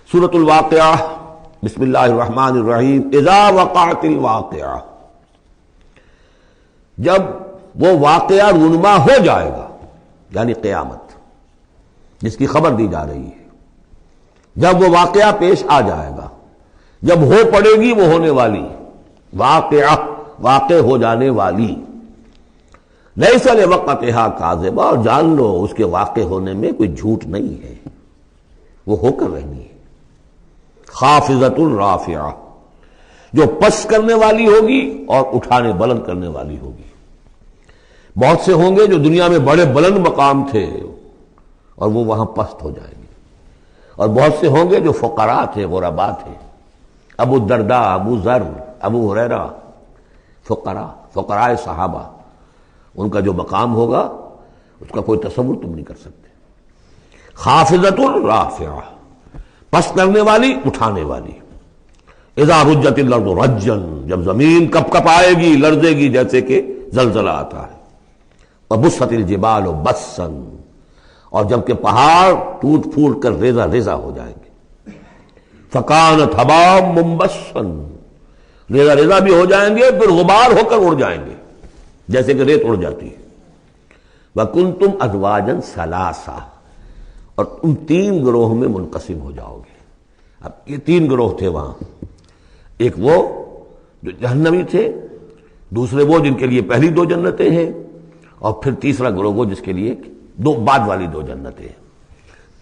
سورۃ الواقعہ، بسم اللہ الرحمن الرحیم۔ اذا وقعت الواقعہ، جب وہ واقعہ رونما ہو جائے گا، یعنی قیامت جس کی خبر دی جا رہی ہے، جب وہ واقعہ پیش آ جائے گا، جب ہو پڑے گی وہ ہونے والی واقعہ، واقع ہو جانے والی، لیس لوقتھا کاذبہ، اور جان لو اس کے واقع ہونے میں کوئی جھوٹ نہیں ہے، وہ ہو کر رہنی ہے۔ خافضۃ رافعہ، جو پس کرنے والی ہوگی اور اٹھانے بلند کرنے والی ہوگی۔ بہت سے ہوں گے جو دنیا میں بڑے بلند مقام تھے اور وہ وہاں پست ہو جائیں گے، اور بہت سے ہوں گے جو فقراء تھے، غرباء تھے، ابو الدرداء، ابو ذر، ابو ہریرہ، فقراء صحابہ، ان کا جو مقام ہوگا اس کا کوئی تصور تم نہیں کر سکتے۔ خافضۃ رافعہ، پس کرنے والی، اٹھانے والی۔ اذا رجت الارض رجا، جب زمین کپ کپ آئے گی، لرزے گی جیسے کہ زلزلہ آتا ہے۔ وبست الجبال بسا، اور جب کہ پہاڑ ٹوٹ پھوٹ کر ریزہ ریزہ ہو جائیں گے۔ فکانت حباء منبثا، ریزہ ریزہ بھی ہو جائیں گے، پھر غبار ہو کر اڑ جائیں گے جیسے کہ ریت اڑ جاتی ہے۔ وکنتم ازواجا ثلاثا، اور تم تین گروہ میں منقسم ہو جاؤ گے۔ اب یہ تین گروہ تھے وہاں، ایک وہ جو جہنمی تھے، دوسرے وہ جن کے لیے پہلی دو جنتیں ہیں، اور پھر تیسرا گروہ وہ جس کے لیے دو بعد والی دو جنتیں ہیں۔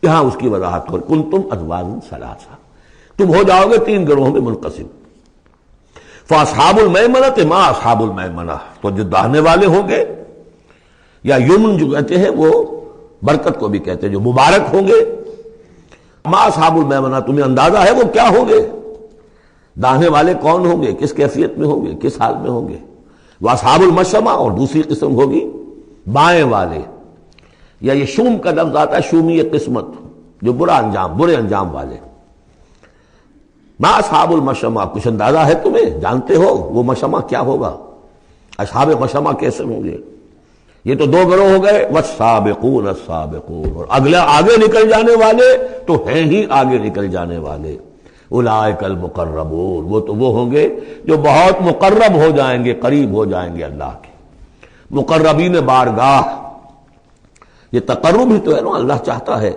یہاں اس کی وضاحت کر، کنتم ازواجا ثلاثا، تم ہو جاؤ گے تین گروہوں میں منقسم۔ فاصحاب المیمنۃ ما اصحاب المیمنہ، تو جو داہنے والے ہوں گے، یا یمن جو کہتے ہیں وہ برکت کو بھی کہتے ہیں، جو مبارک ہوں گے، ما اصحاب المیمنہ، تمہیں اندازہ ہے وہ کیا ہوں گے؟ داہنے والے کون ہوں گے، کس کیفیت میں ہوں گے، کس حال میں ہوں گے؟ وہ اصحاب المشأمہ، اور دوسری قسم ہوگی بائیں والے، یا یہ شوم کا لفظ آتا ہے، شومی قسمت، جو برا انجام، برے انجام والے۔ ما اصحاب المشأمہ، کچھ اندازہ ہے تمہیں، جانتے ہو وہ مشأمہ کیا ہوگا؟ اصحاب مشأمہ کیسے ہوں گے؟ یہ تو دو گروہ ہو گئے، والسابقون السابقون، اور اگلے آگے نکل جانے والے تو ہیں ہی آگے نکل جانے والے۔ اولئک المقربون، وہ تو وہ ہوں گے جو بہت مقرب ہو جائیں گے، قریب ہو جائیں گے اللہ کے۔ مقربین بارگاہ، یہ تقرب ہی تو ہے نا، اللہ چاہتا ہے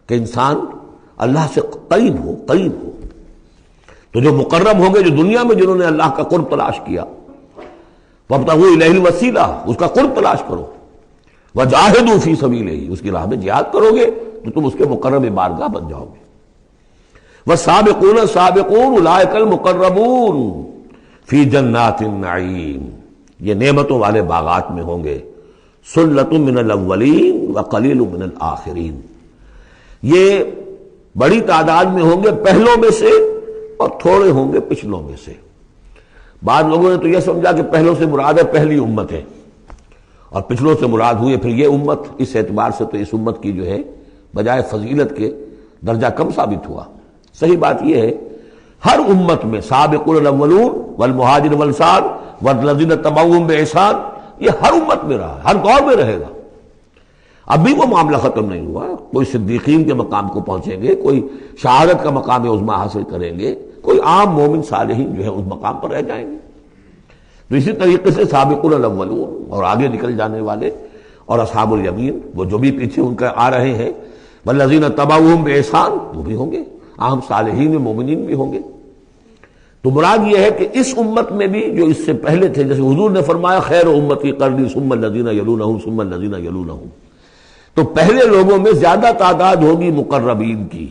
کہ انسان اللہ سے قریب ہو، قریب ہو۔ تو جو مقرب ہوں گے، جو دنیا میں جنہوں نے اللہ کا قرب تلاش کیا، وابتغوا الیہ الوسیلہ، اس کا قرب تلاش کرو، وجاہدوا فی سبیلہ، اس کی راہ میں جہاد کرو گے تو تم اس کے مقرب بارگاہ بن جاؤ گے۔ والسابقون السابقون اولئک المقربون فی جنات النعیم، یہ نعمتوں والے باغات میں ہوں گے۔ سلۃ من الاولین وقلیل من الآخرین، یہ بڑی تعداد میں ہوں گے پہلوں میں سے، اور تھوڑے ہوں گے پچھلوں میں سے۔ بعض لوگوں نے تو یہ سمجھا کہ پہلوں سے مراد ہے پہلی امت ہے، اور پچھلوں سے مراد ہوئی پھر یہ امت۔ اس اعتبار سے تو اس امت کی جو ہے بجائے فضیلت کے درجہ کم ثابت ہوا۔ صحیح بات یہ ہے، ہر امت میں سابقون الاولون والمہاجرون والانصار والذین تبعوہم بإحسان، یہ ہر امت میں رہا، ہر دور میں رہے گا۔ ابھی وہ معاملہ ختم نہیں ہوا، کوئی صدیقین کے مقام کو پہنچیں گے، کوئی شہادت کا مقام عظمیٰ حاصل کریں گے، کوئی عام مومن صالحین جو ہے اس مقام پر رہ جائیں گے۔ تو اسی طریقے سے سابقون الاولون، اور آگے نکل جانے والے، اور اصحاب الیمین، وہ جو بھی پیچھے ان کا آ رہے ہیں، والذین تبعوہم بإحسان، وہ بھی ہوں گے، عام صالحین مومنین بھی ہوں گے۔ تو مراد یہ ہے کہ اس امت میں بھی جو اس سے پہلے تھے، جیسے حضور نے فرمایا خیر امتی قرنی ثم الذین یلونہم ثم الذین یلونہم، تو پہلے لوگوں میں زیادہ تعداد ہوگی مقربین کی،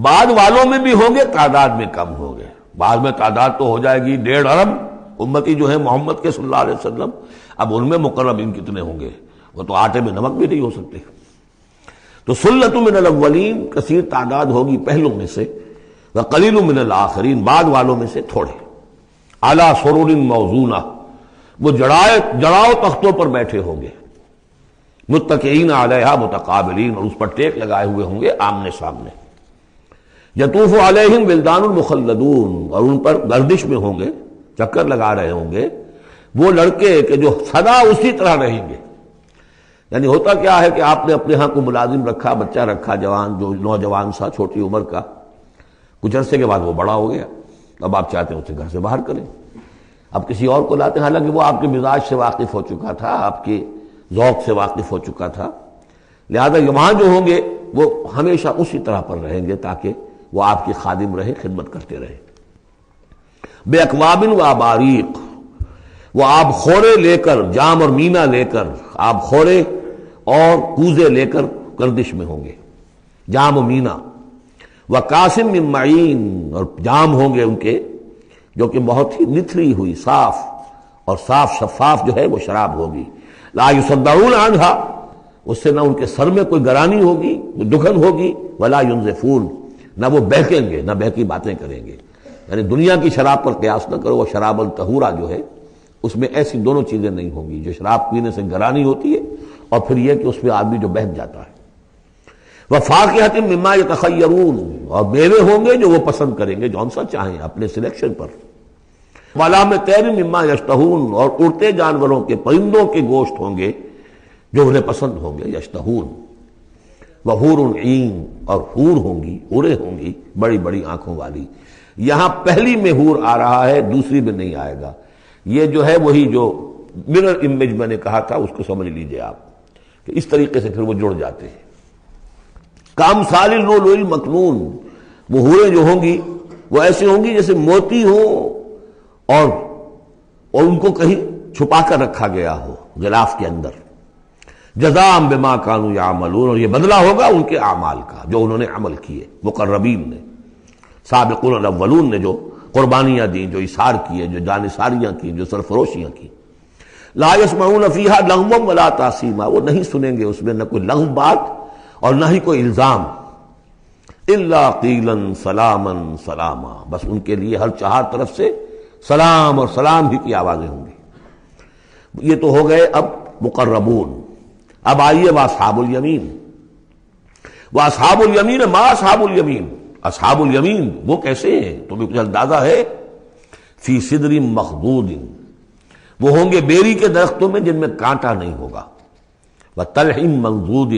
بعد والوں میں بھی ہوں گے، تعداد میں کم ہوں گے۔ بعد میں تعداد تو ہو جائے گی 1.5 ارب امتی جو ہے محمد کے صلی اللہ علیہ وسلم، اب ان میں مقربین کتنے ہوں گے؟ وہ تو آٹے میں نمک بھی نہیں ہو سکتے۔ تو سلۃ من الاولین، کثیر تعداد ہوگی پہلوں میں سے، وقلیل من الآخرین، بعد والوں میں سے تھوڑے۔ علی سرر موضونہ، وہ جڑاؤ تختوں پر بیٹھے ہوں گے، متکئین علیہا متقابلین، اور اس پر ٹیک لگائے ہوئے ہوں گے آمنے سامنے۔ یطوف علیہم ولدان المخلدون، اور ان پر گردش میں ہوں گے، چکر لگا رہے ہوں گے وہ لڑکے کہ جو سدا اسی طرح رہیں گے، یعنی ہوتا کیا ہے کہ آپ نے اپنے ہاں کو ملازم رکھا، بچہ رکھا، جوان جو نوجوان سا چھوٹی عمر کا، کچھ عرصے کے بعد وہ بڑا ہو گیا، اب آپ چاہتے ہیں اسے گھر سے باہر کریں، اب کسی اور کو لاتے ہیں، حالانکہ وہ آپ کے مزاج سے واقف ہو چکا تھا، آپ کے ذوق سے واقف ہو چکا تھا، لہذا وہاں جو ہوں گے وہ ہمیشہ اسی طرح پر رہیں گے تاکہ وہ آپ کی خادم رہیں، خدمت کرتے رہیں۔ بے اکواب و اباریق، وہ آب خورے لے کر، جام اور مینا لے کر، آب خورے اور کوزے لے کر گردش میں ہوں گے، جام و مینا، وقاسم من معین، اور جام ہوں گے ان کے جو کہ بہت ہی نتھری ہوئی، صاف اور صاف شفاف جو ہے وہ شراب ہوگی، لا یصدعون عنہا، اس سے نہ ان کے سر میں کوئی گرانی ہوگی، دکھن ہوگی، ولا ینزفون، نہ وہ بہکیں گے، نہ بہکی باتیں کریں گے۔ یعنی دنیا کی شراب پر قیاس نہ کرو، وہ شراب الطہورہ جو ہے اس میں ایسی دونوں چیزیں نہیں ہوں گی، جو شراب پینے سے گرانی ہوتی ہے اور پھر یہ کہ اس میں آدمی جو بہک جاتا ہے۔ وَفَاكِهَةٍ مِّمَّا يَتَخَيَّرُونَ، اور میوے ہوں گے جو وہ پسند کریں گے، جون سا چاہیں اپنے سلیکشن پر۔ وَلَحْمِ طَيْرٍ مِّمَّا يَشْتَهُونَ، اور اڑتے جانوروں کے، پرندوں کے گوشت ہوں گے جو انہیں پسند ہوں گے، یشتہون۔ وَحُورٌ عِین، اور حور ہوں گی، حوریں ہوں گی بڑی بڑی آنکھوں والی۔ یہاں پہلی میں حور آ رہا ہے، دوسری میں نہیں آئے گا۔ یہ جو ہے وہی جو مرر امیج میں نے کہا تھا، اس کو سمجھ لیجئے آپ کہ اس طریقے سے پھر وہ جڑ جاتے ہیں۔ کامثال اللؤلؤ المکنون، وہ حوریں جو ہوں گی وہ ایسے ہوں گی جیسے موتی ہوں اور ان کو کہیں چھپا کر رکھا گیا ہو غلاف کے اندر۔ جزاء بما كانوا يعملون، اور یہ بدلہ ہوگا ان کے اعمال کا جو انہوں نے عمل کیے، مقربین نے، سابقون الاولون نے جو قربانیاں دیں، جو اثار کیے، جو جانثاریاں کی، جو سرفروشیاں کی۔ لا يسمعون فيها لغوا ولا تاثیما، وہ نہیں سنیں گے اس میں نہ کوئی لغو بات اور نہ ہی کوئی الزام۔ الا قیلا سلاما سلاما، بس ان کے لیے ہر چہار طرف سے سلام اور سلام ہی کی آوازیں ہوں گی۔ یہ تو ہو گئے اب مقربون۔ اب آئیے واصحاب الیمین۔ واصحاب الیمین، ما اصحاب الیمین، اصحاب الیمین وہ کیسے ہیں؟ تمہیں کچھ اندازہ ہے؟ فی صدر مخضود، وہ ہوں گے بیری کے درختوں میں جن میں کانٹا نہیں ہوگا، وطلح منضود،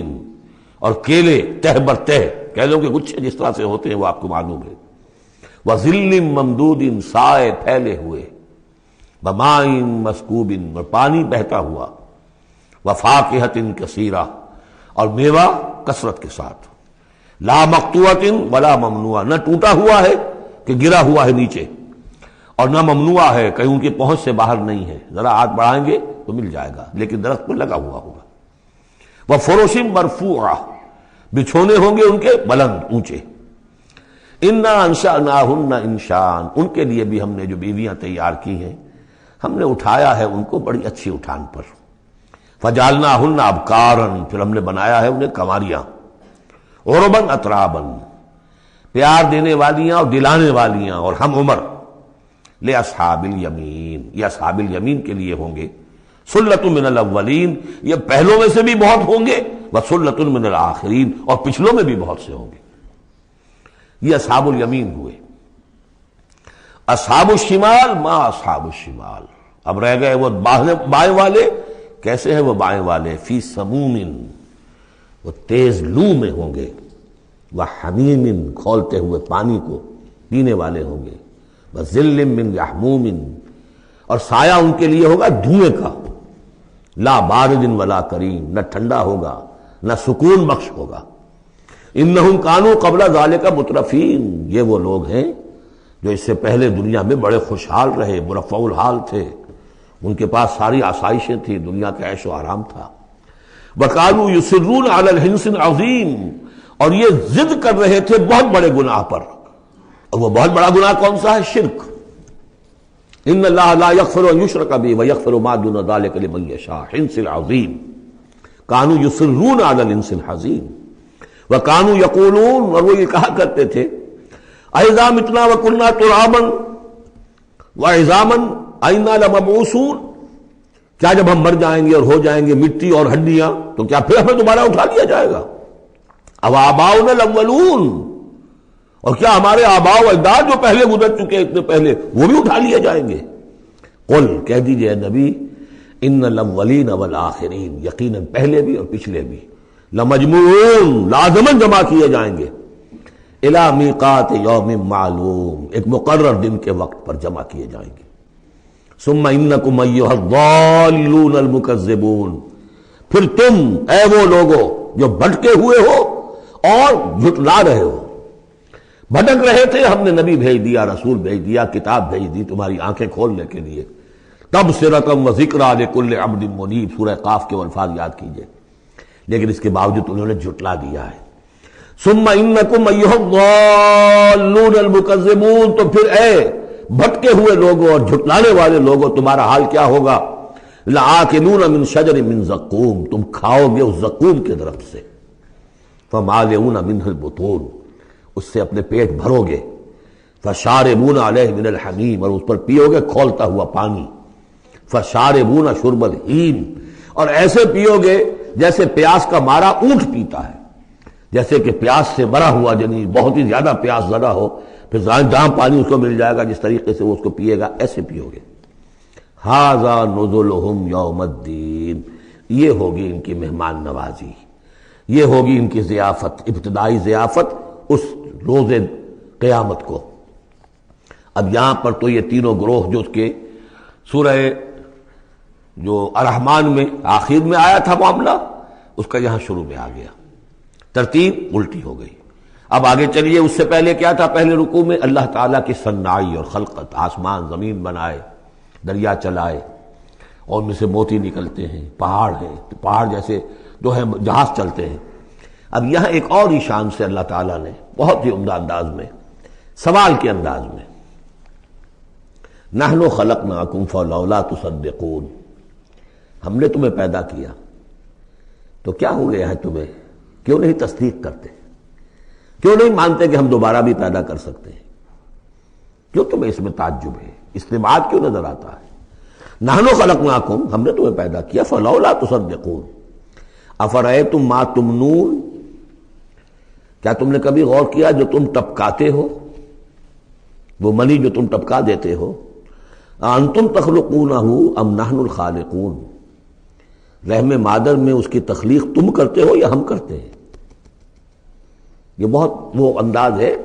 اور کیلے تہ بر تہ، کیلوں کے گچھے جس طرح سے ہوتے ہیں وہ آپ کو معلوم ہے، وظل ممدود، سائے پھیلے ہوئے، وماء مسکوب، اور پانی بہتا ہوا، وفاکہۃ کثیرہ، اور میوہ کثرت کے ساتھ، لا مقطوعۃ ولا ممنوعہ، نہ ٹوٹا ہوا ہے کہ گرا ہوا ہے نیچے، اور نہ ممنوع ہے کہیں ان کی پہنچ سے باہر نہیں ہے، ذرا ہاتھ بڑھائیں گے تو مل جائے گا، لیکن درخت پر لگا ہوا ہوگا۔ وفرش مرفوعہ، بچھونے ہوں گے ان کے بلند اونچے۔ انا انشأناہن انشاء، ان کے لیے بھی ہم نے جو بیویاں تیار کی ہیں ہم نے اٹھایا ہے ان کو بڑی اچھی اٹھان پر۔ فجعلناہن ابکارا، پھر ہم نے بنایا ہے انہیں کنواریاں، عربا اترابا، پیار دینے والیاں اور دلانے والیاں اور ہم عمر۔ لأصحاب الیمین، یہ اصحاب الیمین کے لیے ہوں گے۔ سلۃ من الاولین، یہ پہلوں میں سے بھی بہت ہوں گے، وسلۃ من الآخرین، اور پچھلوں میں بھی بہت سے ہوں گے۔ یہ اصحاب الیمین ہوئے۔ اصحاب الشمال، ما اصحاب الشمال، اب رہ گئے وہ بائیں والے۔ کیسے ہیں وہ بائیں والے؟ فی سموم، وہ تیز لو میں ہوں گے، وحمیم، کھولتے ہوئے پانی کو پینے والے ہوں گے، وظل من یحموم، اور سایہ ان کے لیے ہوگا دھوئیں کا، لا بارد ولا کریم، نہ ٹھنڈا ہوگا نہ سکون بخش ہوگا۔ انہم کانوا قبل ذالک مترفین، یہ وہ لوگ ہیں جو اس سے پہلے دنیا میں بڑے خوشحال رہے، مرفع الحال تھے، ان کے پاس ساری آسائشیں تھیں، دنیا کا عیش و آرام تھا۔ وَكَانُوا يُصِرُّونَ عَلَى الْحِنْثِ الْعَظِيمِ، اور یہ ضد کر رہے تھے بہت بڑے گناہ پر، اور وہ بہت بڑا گناہ کون سا ہے؟ شرک۔ ان اللہ لا یغفر ان یشرک بہ ویغفر ما دون ذلک لمن یشاء، حنث العظیم۔ كانوا يصرون على الانس الحزین، وكانوا یقولون، اور وہ یہ کہا کرتے تھے، اذا متنا وكنا ترابا وعظاما انا لمبعوثون، کیا جب ہم مر جائیں گے اور ہو جائیں گے مٹی اور ہڈیاں تو کیا پھر ہمیں دوبارہ اٹھا لیا جائے گا؟ او آباؤنا الاولون، اور کیا ہمارے آباء و اجداد جو پہلے گزر چکے اتنے پہلے وہ بھی اٹھا لیے جائیں گے؟ قل، کہہ دیجئے نبی، ان الاولین والآخرین، یقیناً پہلے بھی اور پچھلے بھی، لمجموعون لازماً جمع کیے جائیں گے، الی میقات یوم معلوم، ایک مقرر دن کے وقت پر جمع کیے جائیں گے۔ ثم انکم ایھا الضالون المکذبون، پھر تم اے وہ لوگو جو بھٹکے ہوئے ہو اور جھٹلا رہے ہو، بھٹک رہے تھے، ہم نے نبی بھیج دیا، رسول بھیج دیا، کتاب بھیج دی تمہاری آنکھیں کھولنے کے لیے، تبصرۃ و ذکریٰ لکل عبد منیب، سورہ قاف کے الفاظ یاد کیجئے، لیکن اس کے باوجود انہوں نے جھٹلا دیا ہے۔ ثم انکم ایھا الضالون المکذبون، تو پھر اے بھٹکے ہوئے لوگوں اور جھٹلانے والے لوگوں، تمہارا حال کیا ہوگا؟ لآکلون من شجر من زقوم، تم کھاؤ گے اس زقوم کے درخت سے، فمالئون منہ البطون، اس سے اپنے پیٹ بھرو گے، فشاربون علیہ من الحمیم، اور اس پر پیو گے کھولتا ہوا پانی، فشاربون شرب الہیم، اور ایسے پیو گے جیسے پیاس کا مارا اونٹ پیتا ہے، جیسے کہ پیاس سے مرا ہوا جنی بہت ہی زیادہ پیاس زدہ ہو، پھر جہاں پانی اس کو مل جائے گا جس طریقے سے وہ اس کو پیے گا، ایسے پیو گے۔ ھذا نزلہم یوم الدین، یہ ہوگی ان کی مہمان نوازی، یہ ہوگی ان کی ضیافت، ابتدائی ضیافت اس روز قیامت کو۔ اب یہاں پر تو یہ تینوں گروہ جو اس کے سورہ جو الرحمن میں آخر میں آیا تھا معاملہ، اس کا یہاں شروع میں آ گیا، ترتیب الٹی ہو گئی۔ اب آگے چلیے، اس سے پہلے کیا تھا؟ پہلے رکوع میں اللہ تعالیٰ کی صنائی اور خلقت، آسمان زمین بنائے، دریا چلائے اور ان میں سے موتی نکلتے ہیں، پہاڑ ہیں، پہاڑ جیسے جو ہے جہاز چلتے ہیں۔ اب یہاں ایک اور ہی شان سے اللہ تعالیٰ نے بہت ہی عمدہ انداز میں، سوال کے انداز میں، نحن خلقناکم فلولا تصدقون، ہم نے تمہیں پیدا کیا تو کیا ہو گیا ہے تمہیں، کیوں نہیں تصدیق کرتے، کیوں نہیں مانتے کہ ہم دوبارہ بھی پیدا کر سکتے ہیں، کیوں تمہیں اس میں تعجب ہے، استبعاد کیوں نظر آتا ہے؟ نحن خلقناکم، ہم نے تمہیں پیدا کیا، فلولا تصدقون افرأیتم ما تمنون، کیا تم نے کبھی غور کیا جو تم ٹپکاتے ہو، وہ منی جو تم ٹپکا دیتے ہو، انتم تخلقونہ ام نحن الخالقون، رحم مادر میں اس کی تخلیق تم کرتے ہو یا ہم کرتے ہیں؟ یہ بہت وہ انداز ہے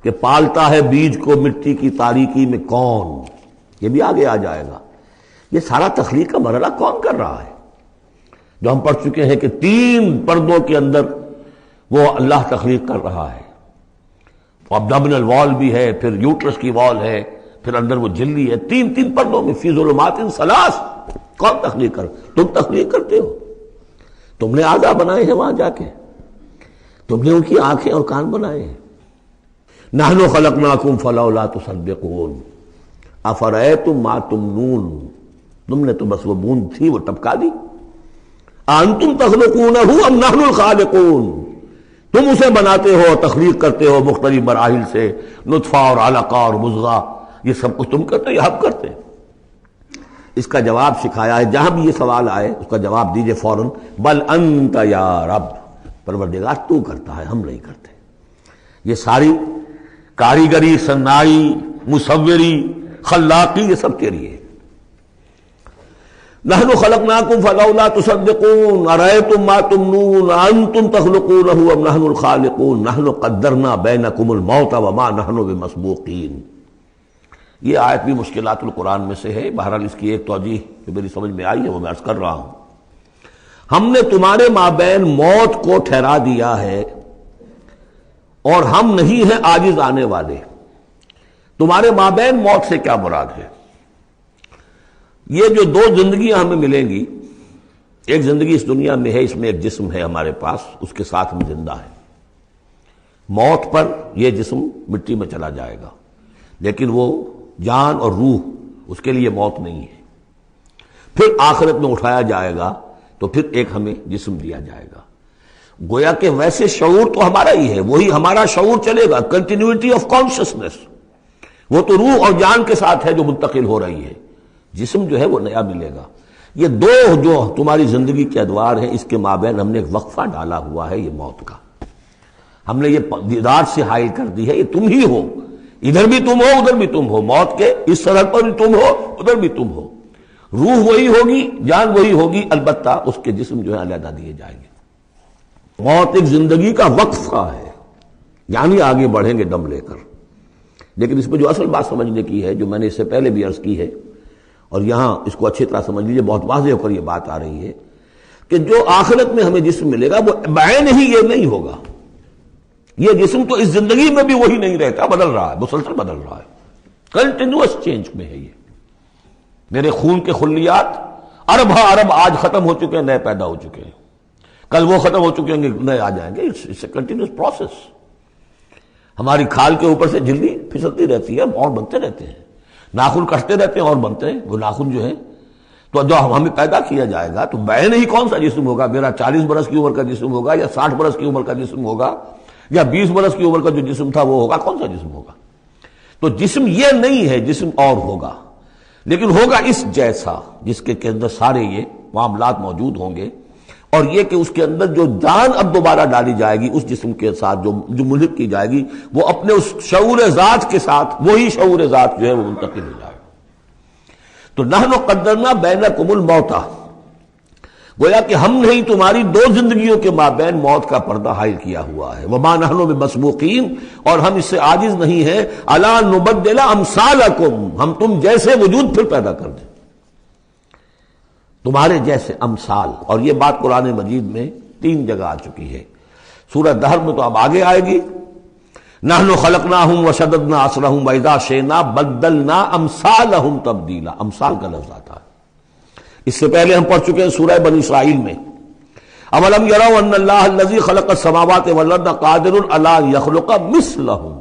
کہ پالتا ہے بیج کو مٹی کی تاریکی میں کون، یہ بھی آگے آ جائے گا۔ یہ سارا تخلیق کا مرحلہ کون کر رہا ہے، جو ہم پڑھ چکے ہیں کہ 3 پردوں کے اندر وہ اللہ تخلیق کر رہا ہے، ابڈومینل وال بھی ہے، پھر یوٹرس کی وال ہے، پھر اندر وہ جھلی ہے، 3 پردوں میں، فی ظلمات ثلاث، کون تخلیق کر؟ تم تخلیق کرتے ہو، تم نے اعضاء بنائے ہیں وہاں جا کے، تم نے ان کی آنکھیں اور کان بنائے ہیں۔ نحن خلقناکم فلولا تصدقون افرأیتم ما تمنون، تم نے تو بس وہ بوند تھی وہ ٹپکا دی، انتم تخلقونہ ام نحن الخالقون، تم اسے بناتے ہو، تخلیق کرتے ہو مختلف مراحل سے، نطفہ اور علقہ اور مضغہ، یہ سب کچھ تم کرتے ہو یا ہم کرتے ہیں؟ اس کا جواب سکھایا ہے، جہاں بھی یہ سوال آئے اس کا جواب دیجئے فوراً، بل انت یا رب، پروردگار تو کرتا ہے، ہم نہیں کرتے۔ یہ ساری کاریگری، صنائی، مصوری، خلاقی، یہ سب تیری ہے۔ نحن خلقناکم فلولا تصدقون ارأیتم ما تمنون انتم تخلقونہ ام نحن الخالقون نحن قدرنا بینکم الموت وما نحن بمسبوقین۔ یہ آیت بھی مشکلات القرآن میں سے ہے، بہرحال اس کی ایک توجیہ جو میری سمجھ میں آئی ہے وہ میں عرض کر رہا ہوں۔ ہم نے تمہارے مابین موت کو ٹھہرا دیا ہے اور ہم نہیں ہیں عاجز آنے والے۔ تمہارے مابین موت سے کیا مراد ہے؟ یہ جو 2 زندگیاں ہمیں ملیں گی، ایک زندگی اس دنیا میں ہے، اس میں ایک جسم ہے ہمارے پاس، اس کے ساتھ ہم زندہ ہیں۔ موت پر یہ جسم مٹی میں چلا جائے گا، لیکن وہ جان اور روح، اس کے لیے موت نہیں ہے۔ پھر آخرت میں اٹھایا جائے گا تو پھر ایک ہمیں جسم دیا جائے گا، گویا کہ ویسے شعور تو ہمارا ہی ہے، وہی ہمارا شعور چلے گا، کنٹینیوٹی آف کانشسنس، وہ تو روح اور جان کے ساتھ ہے جو منتقل ہو رہی ہے، جسم جو ہے وہ نیا ملے گا۔ یہ 2 جو تمہاری زندگی کے ادوار ہیں، اس کے مابین ہم نے ایک وقفہ ڈالا ہوا ہے، یہ موت کا۔ ہم نے یہ دیدار سے حائل کر دی ہے، یہ تم ہی ہو، ادھر بھی تم ہو ادھر بھی تم ہو، موت کے اس سرحد پر بھی تم ہو ادھر بھی تم ہو۔ روح وہی ہوگی، جان وہی ہوگی، البتہ اس کے جسم جو ہے علیحدہ دیے جائیں گے۔ موت ایک زندگی کا وقفہ ہے، یعنی آگے بڑھیں گے دم لے کر۔ لیکن اس میں جو اصل بات سمجھنے کی ہے، جو میں نے اس سے پہلے بھی عرض کی ہے، اور یہاں اس کو اچھی طرح سمجھ لیجیے، بہت واضح ہو کر یہ بات آ رہی ہے کہ جو آخرت میں ہمیں جسم ملے گا وہ بعین ہی یہ نہیں ہوگا۔ یہ جسم تو اس زندگی میں بھی وہی نہیں رہتا، بدل رہا ہے، مسلسل بدل رہا ہے، کنٹینیوس چینج میں ہے۔ یہ میرے خون کے خلیات ارب ارب آج ختم ہو چکے ہیں، نئے پیدا ہو چکے ہیں، کل وہ ختم ہو چکے ہیں، نئے آ جائیں گے۔ It's a continuous process. ہماری کھال کے اوپر سے جھلی پھسلتی رہتی ہے اور بنتے رہتے ہیں، ناخن کٹتے رہتے ہیں اور بنتے ہیں وہ ناخن جو ہیں۔ تو جو ہمیں پیدا کیا جائے گا تو بعین ہی کون سا جسم ہوگا؟ میرا 40 برس کی عمر کا جسم ہوگا یا 60 برس کی عمر کا جسم ہوگا یا 20 برس کی عمر کا جو جسم تھا وہ ہوگا؟ کون سا جسم ہوگا؟ تو جسم یہ نہیں ہے، جسم اور ہوگا، لیکن ہوگا اس جیسا، جس کے اندر سارے یہ معاملات موجود ہوں گے، اور یہ کہ اس کے اندر جو جان اب دوبارہ ڈالی جائے گی اس جسم کے ساتھ، جو ملحق کی جائے گی، وہ اپنے اس شعور ذات کے ساتھ، وہی شعور ذات جو ہے وہ منتقل ہو جائے گا۔ تو نحن قدرنا بینکم الموت، گویا کہ ہم نے تمہاری دو زندگیوں کے مابین موت کا پردہ حائل کیا ہوا ہے۔ وما نحن بمسبوقین، اور ہم اس سے عاجز نہیں ہیں، الا نبدل امثالکم، ہم تم جیسے وجود پھر پیدا کر دیں، تمہارے جیسے امثال۔ اور یہ بات قرآن مجید میں 3 جگہ آ چکی ہے، سورہ دہر میں تو اب آگے آئے گی، نحن خلقناہم وشددنا اسرہم واذا شئنا بدلنا امثالہم تبدیلا، امثال کا لفظ آتا ہے۔ اس سے پہلے ہم پڑھ چکے ہیں سورہ بنی اسرائیل میں، اولم یروا ان اللہ الذی خلق السماوات والارض قادر علی ان یخلق مثلہم،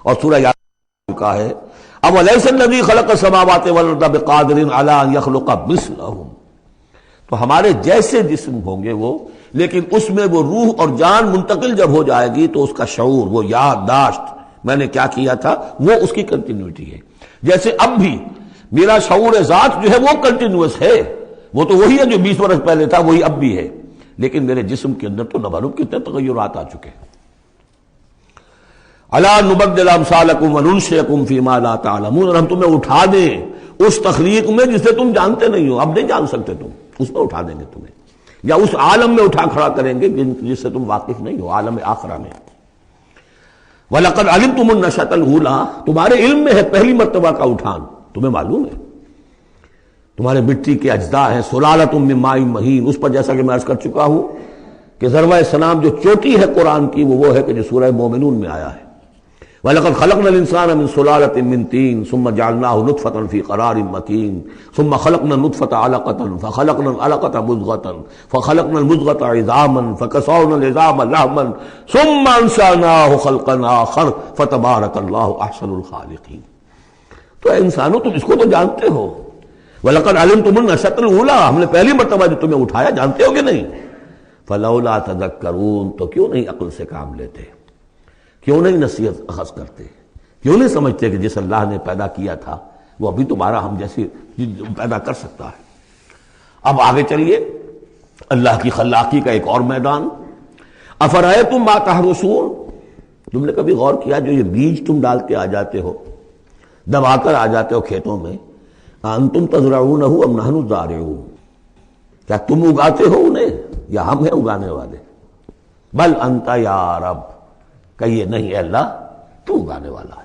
اور سورہ یاسین کا ہے اولیس الذی خلق السماوات والارض بقادر علی ان یخلق مثلہم۔ تو ہمارے جیسے جسم ہوں گے وہ، لیکن اس میں وہ روح اور جان منتقل جب ہو جائے گی تو اس کا شعور، وہ یادداشت میں نے کیا کیا تھا، وہ اس کی کنٹینیوٹی ہے۔ جیسے اب بھی میرا شعور ذات جو ہے وہ کنٹینیوس ہے، وہ تو وہی ہے جو 20 برس پہلے تھا، وہی اب بھی ہے، لیکن میرے جسم کے اندر تو نہ معلوم کتنے تغیرات آ چکے ہیں۔ الا نبدل امثالکم وننشئکم فیما لا تعلمون، اور ہم تمہیں اٹھا دیں اس تخلیق میں جسے تم جانتے نہیں ہو، اب نہیں جان سکتے تم، اس میں اٹھا دیں گے تمہیں، یا اس عالم میں اٹھا کھڑا کریں گے جس سے تم واقف نہیں ہو، عالم آخرہ میں۔ وَلَقَدْ عَلِمْتُمُ النَّشْأَةَ الْأُولَىٰ، تمہارے علم میں ہے پہلی مرتبہ کا اٹھان، تمہیں معلوم ہے، تمہارے مٹی کے اجزاء ہیں، سلالۃ من ماء مہین، اس پر جیسا کہ میں عرض کر چکا ہوں کہ ذروہ سلام جو چوٹی ہے قرآن کی وہ ہے کہ جو سورہ مومنون میں آیا ہے، وَلَقَدْ خَلَقْنَا الْإِنسَانَ مِنْ سُلَالَةٍ مِّن طِينٍ ثُمَّ جَعَلْنَاهُ نُطْفَةً فِي قَرَارٍ مَّكِينٍ ثُمَّ خَلَقْنَا النُّطْفَةَ عَلَقَةً فَخَلَقْنَا الْعَلَقَةَ مُضْغَةً فَخَلَقْنَا الْمُضْغَةَ عِظَامًا فَكَسَوْنَا الْعِظَامَ لَحْمًا ثُمَّ أَنشَأْنَاهُ خَلْقًا آخَرَ فَتَبَارَكَ اللَّهُ أَحْسَنُ الْخَالِقِينَ۔ تو اے انسانوں تم اس کو تو جانتے ہو، وَلَقَدْ عَلِمْتُمُ النَّشْأَةَ الْأُولَىٰ، ہم نے پہلی مرتبہ جو تمہیں اٹھایا جانتے ہو کہ نہیں، فَلَوْلَا تَذَكَّرُونَ، تو کیوں نہیں عقل سے کام لیتے، کیوں نہیں نصیحت اخذ کرتے، کیوں نہیں سمجھتے کہ جس اللہ نے پیدا کیا تھا وہ ابھی تمہارا ہم جیسی پیدا کر سکتا ہے۔ اب آگے چلیے، اللہ کی خلاقی کا ایک اور میدان، افرأیتم ما تحرثون، تم نے کبھی غور کیا جو یہ بیج تم ڈال کے آ جاتے ہو، دبا کر آ جاتے ہو کھیتوں میں، انتم تزرعونہ ام نحن الزارعون، کیا تم اگاتے ہو انہیں یا ہم ہیں اگانے والے؟ بل انت یا رب، کہیے نہیں اے اللہ تو اگانے والا ہے۔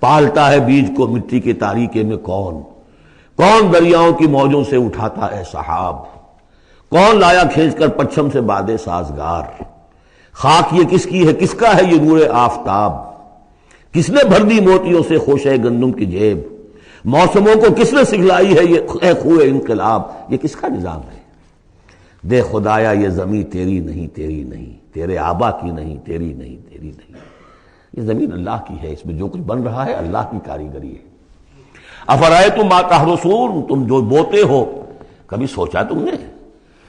پالتا ہے بیج کو مٹی کے تاریکے میں کون دریاؤں کی موجوں سے اٹھاتا ہے سحاب، کون لایا کھینچ کر پچھم سے بادے سازگار، خاک یہ کس کی ہے، کس کا ہے یہ نور آفتاب، کس نے بھر دی موتیوں سے خوشہ گندم کی جیب، موسموں کو کس نے سکھلائی ہے یہ خوئے انقلاب، یہ کس کا نظام ہے؟ دے خدایا یہ زمین تیری نہیں، تیری نہیں، تیرے آبا کی نہیں، تیری نہیں، تیری نہیں، یہ زمین اللہ کی ہے، اس میں جو کچھ بن رہا ہے اللہ کی کاریگری ہے۔ افرأیتم ما تحرثون، تم جو بوتے ہو کبھی سوچا تم نے،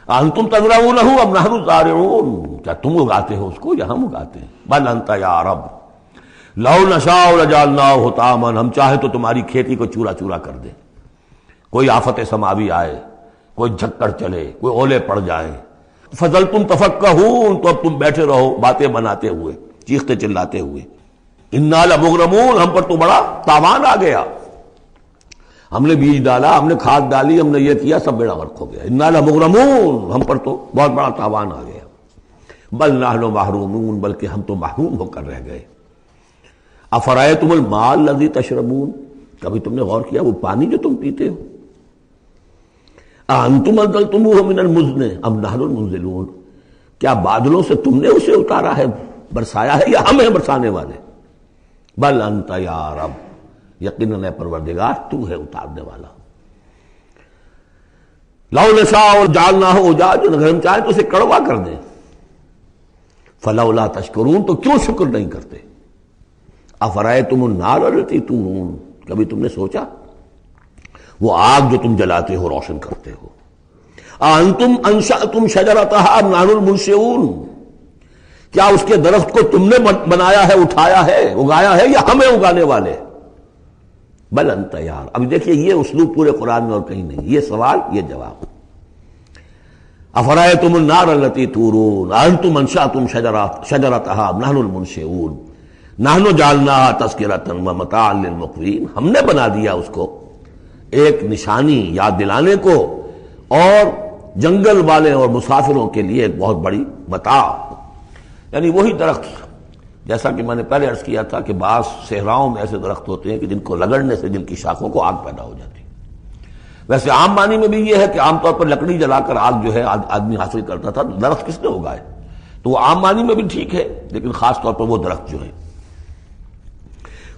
انتم تزرعونہ ام نحن الزارعون، کیا تم اگاتے ہو اس کو یا ہم اگاتے ہیں؟ بل انت یا رب لو نشاء لجعلناہ حطاما، ہم چاہے تو تمہاری کھیتی کو چورا چورا کر دیں، کوئی آفت سماوی آئے، کوئی جھکڑ چلے، کوئی اولے پڑ جائیں، فظلتم تفکہون، تو اب تم بیٹھے رہو باتیں بناتے ہوئے، چیختے چلاتے ہوئے، انا لمغرمون، ہم پر تو بڑا تاوان آ گیا، ہم نے بیج ڈالا، ہم نے کھاد ڈالی، ہم نے یہ کیا، سب بیڑا غرق ہو گیا. انا لمغرمون، ہم پر تو بہت بڑا تاوان آ گیا. بل نحن محرومون، بلکہ ہم تو محروم ہو کر رہ گئے. افرأیتم الماء الذی تشربون، کبھی تم نے غور کیا وہ پانی جو تم پیتے ہو؟ اانتم انزلتموہ من المزن ام نحن المنزلون، کیا بادلوں سے تم نے اسے اتارا ہے، برسایا ہے، یا ہم ہیں برسانے والے؟ بل انت یا رب، یقیناً اے پروردگار تو ہے اتارنے والا. لو نشاء جعلناہ اجاجا، اگر ہم چاہیں تو اسے کڑوا کر دیں. فلولا تشکرون، تو کیوں شکر نہیں کرتے؟ افرأیتم النار التی تورون، کبھی تم نے سوچا وہ آگ جو تم جلاتے ہو، روشن کرتے ہو؟ انتم انشأتم شجرتها ام نحن المنشئون، کیا اس کے درخت کو تم نے بنایا ہے، اٹھایا ہے، اگایا ہے، یا ہمیں اگانے والے؟ بل انت یار. اب دیکھیے یہ اسلوب پورے قرآن میں اور کہیں نہیں. یہ سوال، یہ جواب. افرأیتم النار التی تورون انتم انشأتم شجرتها ام نحن المنشئون نحن جعلناها تذکرۃ ومتاعا للمقوین، ہم نے بنا دیا اس کو ایک نشانی یاد دلانے کو، اور جنگل والے اور مسافروں کے لیے ایک بہت بڑی متاع. یعنی وہی درخت، جیسا کہ میں نے پہلے عرض کیا تھا کہ بعض صحراؤں میں ایسے درخت ہوتے ہیں کہ جن کو رگڑنے سے جن کی شاخوں کو آگ پیدا ہو جاتی ہے. ویسے عام معنی میں بھی یہ ہے کہ عام طور پر لکڑی جلا کر آگ جو ہے آدمی حاصل کرتا تھا، درخت کس نے اگائے؟ تو وہ عام معنی میں بھی ٹھیک ہے، لیکن خاص طور پر وہ درخت جو ہے.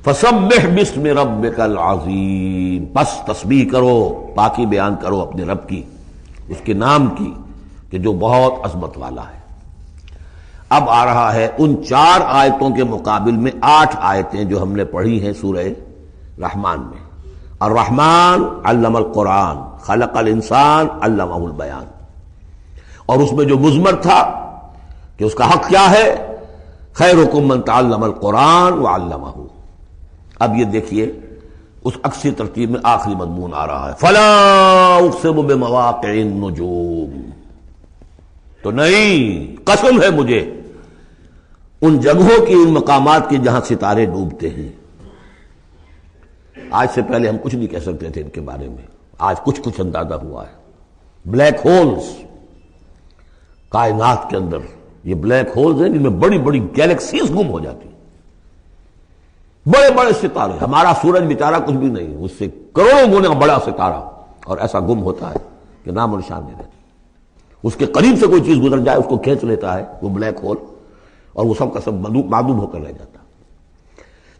فسبح باسم ربک العظیم، پس تسبیح کرو، پاکی بیان کرو اپنے رب کی، اس کے نام کی کہ جو بہت عظمت والا ہے. اب آ رہا ہے ان 4 آیتوں کے مقابل میں 8 آیتیں جو ہم نے پڑھی ہیں سورہ رحمان میں. الرحمن علم القرآن، خلق الانسان علمہ البیان. اور اس میں جو مضمر تھا کہ اس کا حق کیا ہے، خیرکم من تعلم القرآن وعلمہ. اب یہ دیکھیے اس عکسی ترتیب میں آخری مضمون آ رہا ہے، فلا اقسم بمواقع النجوم. تو نہیں، قسم ہے مجھے ان جگہوں کی، ان مقامات کی جہاں ستارے ڈوبتے ہیں. آج سے پہلے ہم کچھ نہیں کہہ سکتے تھے ان کے بارے میں، آج کچھ اندازہ ہوا ہے. بلیک ہولز کائنات کے اندر، یہ بلیک ہولز ہیں جن میں بڑی بڑی گیلیکسیز گم ہو جاتی ہیں. بڑے بڑے ستارے، ہمارا سورج بیچارہ کچھ بھی نہیں، اس سے کروڑوں گنا بڑا ستارہ، اور ایسا گم ہوتا ہے کہ نام و نشان نہیں رہتا. اس کے قریب سے کوئی چیز گزر جائے اس کو کھینچ لیتا ہے وہ بلیک ہول، اور وہ سب کا سب معدوم ہو کر رہ جاتا.